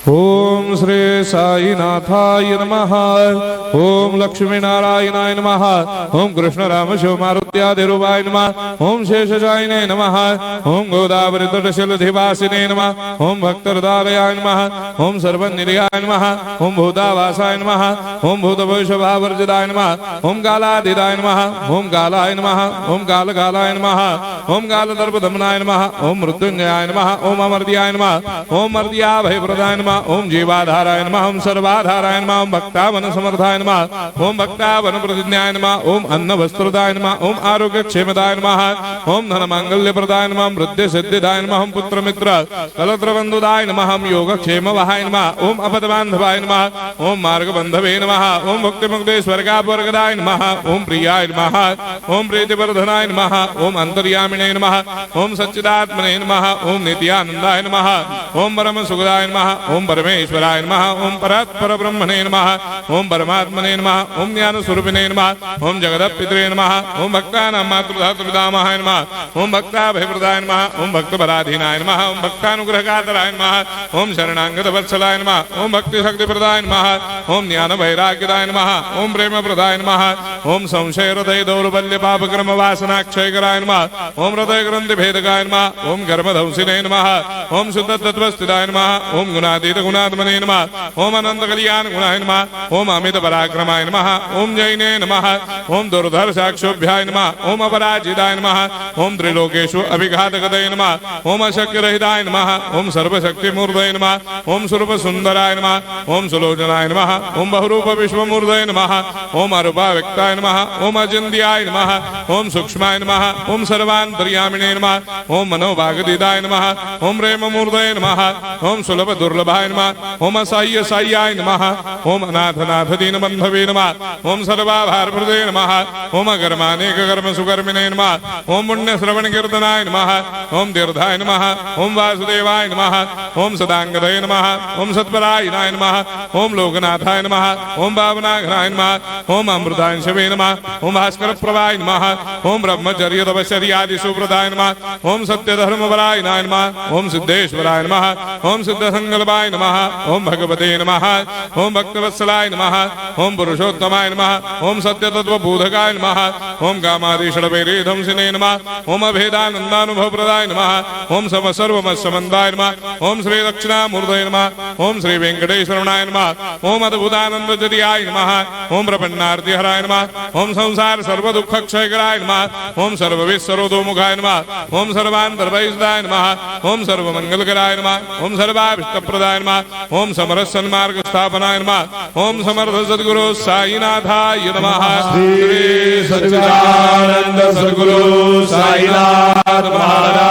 ओम श्री साईनाथाय नमः। ओम लक्ष्मी नारायणाय नमः। ओम कृष्ण राम शिव मारुत्यादिरूपाय नमः। ओम शेषशायिने नमः। ओम गोदावरी तटशिलधिवासिने नमः। ओम भक्तहृदयाय नमः। ओम सर्वनिलयाय नमः। ओम भूतावासाय नमः। ओम भूतभविष्यभावर्जिताय नमः। ओम कालातीताय नमः। ओम कालाय नमः। ओम कालकालाय नमः। ओम कालदर्पदमनाय नमः। ओम मृत्युंजयाय नमः। ओम अमर्त्याय नमः। ओम मर्त्याभयप्रदाय नमः। ओम जीवाधाराय नमः। ओम सर्वाधाराय नमः। ओम भक्तावन समर्थाय नमः। ओम भक्तावन प्रतिज्ञाय नमः। ओम अन्न वस्त्रदाय नमः। ओम आरोग्य क्षेमदाय नमः। ओम धन मांगल्य प्रदाय नमः। ओम वृद्धि सिद्धिदाय नमः। ओम पुत्र मित्र कलत्र बंधुदाय नमः। ओम योग क्षेम वहाय नमः। ओम अपद बांधवाय नमः। ओम मार्ग बंधवे नमः। ओम भक्ति मुक्ति स्वर्गापवर्गदाय नमः। ओम प्रियाय नमः। ओम प्रीतिवर्धनाय नमः। ओम अंतर्यामिने नमः। ओम सच्चिदात्मने नमः। ओम नित्यानंदाय नमः। ओम परम सुखदाय नमः। ओम परमेश्वराय नमः। ओम परात्पर ब्रह्मणे नमः। ओम परमात्मने नमः। ओम ज्ञान स्वरूपिणे नमः। ओम जगदपितरे नमः। ओम भक्तानां मातृधातुपितामहाय नमः। ओम भक्ताभयप्रदाय नमः। ओम भक्तपराधीनाय नमः। ओम भक्तानुग्रहकातराय नमः। ओम शरणागत वत्सलाय नमः। ओम भक्ति शक्तिप्रदाय नमः। ओम ज्ञान वैराग्यदाय नमः। ओम प्रेम प्रदाय नमः। ओम संशय हृदय दौर्बल्य पापक्रम वासनाक्षयकराय नमः। ओम हृदय ग्रंथि भेदकाय नमः। ओम कर्मधंसिने नमः। ओम शुद्ध तत्वस्थिताय नमः। ओम गुणातीत गुणात्मने नमः। ओम अनंत कल्याण गुणाय नमः। ओम अमित पराक्रमाय नमः। ओम जैने नमः। ओम दुर्धर्षाक्षोभ्याय नमः। ओम अपराजिताय नमः। ओम त्रिलोकेषु अभिघातगतये नमः। ओम अशक्यरहिताय नमः। ओम सर्वशक्तिमूर्तये नमः। ओम स्वरूप सुंदराय नमः। ओम सुलोचनाय नमः। ओम बहुरूप विश्वमूर्तये नमः। ओम अरूपाव्यक्ताय नमः। ओम अचिन्त्याय नमः। ओम सूक्ष्माय नमः। ओम सर्वान्तर्यामिने नमः। ओम मनोभागदिताय नमः। ओम प्रेममूर्तये नमः। ओम सुलभ दुर्लभाय नमः। ओम असाह्य साह्याय नमः। ओम अनाथनाथ दीनबन्धवे नमः। ओम सर्वाभारप्रदे नमः। ओम अकर्मानेक कर्म सुकर्मिणे नमः। ओम पुण्य श्रवण कीर्तनाय नमः। ओम तीर्थाय नमः। ओम वासुदेवाय नमः। ओम सदांगदये नमः। ओम सत्परायणाय नमः। ओम लोकनाथाय नमः। ओम भावनाघनाय नमः। ओम अमृतांशवे नमः। ओम भास्कर प्रभाय नमः। ओम ब्रह्मचर्य तपश्चर्यादि सुप्रदाय नमः। ओम सत्यधर्मपरायणाय नमः। ओम सिद्धेश्वराय नमः। ओम सिद्ध संकल्पाय नमः। ओम भगवते नमः। ओम भक्तवत्सलाय नमः। ओम पुरुषोत्तमाय नमः। ओम सत्यतत्त्वबोधकाय नमः। ओम कामादिषडवैरेधंसिने नमः। ओम अभेदानन्दानुभवप्रदाय नमः। ओम सर्वमस्समन्दाय नमः। ओम श्री दक्षिणामूर्तये नमः। ओम श्री वेंकटेश्वरनाय नमः। ओम अद्भुतानन्दजदियाय नमः। ओम प्रपन्नार्तिहराय नमः। ओम संसार सर्वदुःखक्षयकराय नमः। ओम सर्वविस्सरोदोमुखाय नमः। ओम सर्वान्तर्वैसदाय नमः। ओम सर्वमङ्गलकराय नमः। ओम सर्वाभीष्टप्रदाय नमः। ओम समरस सन्मार्ग स्थापनाय नमः। ओम समर्थ सद्गुरु साईनाथाय नमः। श्री सच्चिदानंद सद्गुरु साईनाथ महाराज